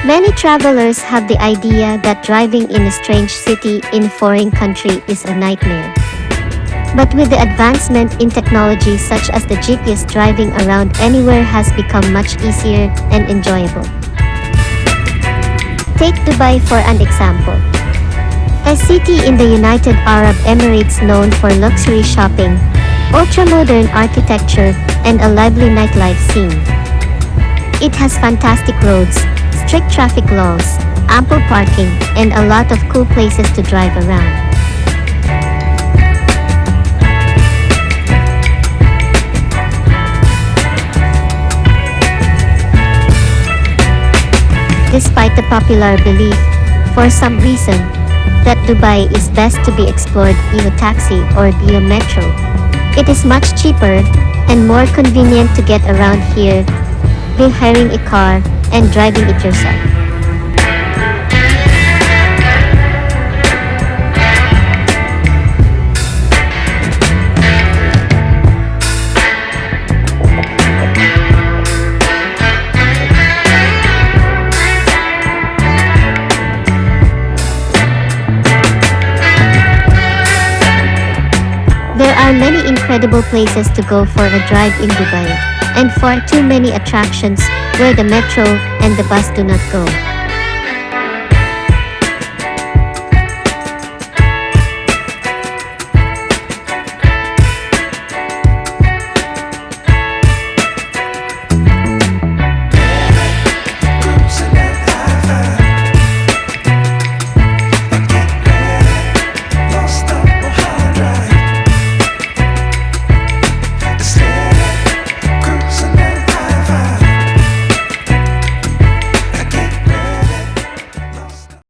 Many travelers have the idea that driving in a strange city in a foreign country is a nightmare. But with the advancement in technology such as the GPS, driving around anywhere has become much easier and enjoyable. Take Dubai for an example. A city in the United Arab Emirates known for luxury shopping, ultramodern architecture, and a lively nightlife scene. It has fantastic roads, strict traffic laws, ample parking, and a lot of cool places to drive around. Despite the popular belief, for some reason, that Dubai is best to be explored via taxi or via metro, it is much cheaper and more convenient to get around here by hiring a car and driving it yourself. There are many incredible places to go for a drive in Dubai, and far too many attractions where the metro and the bus do not go.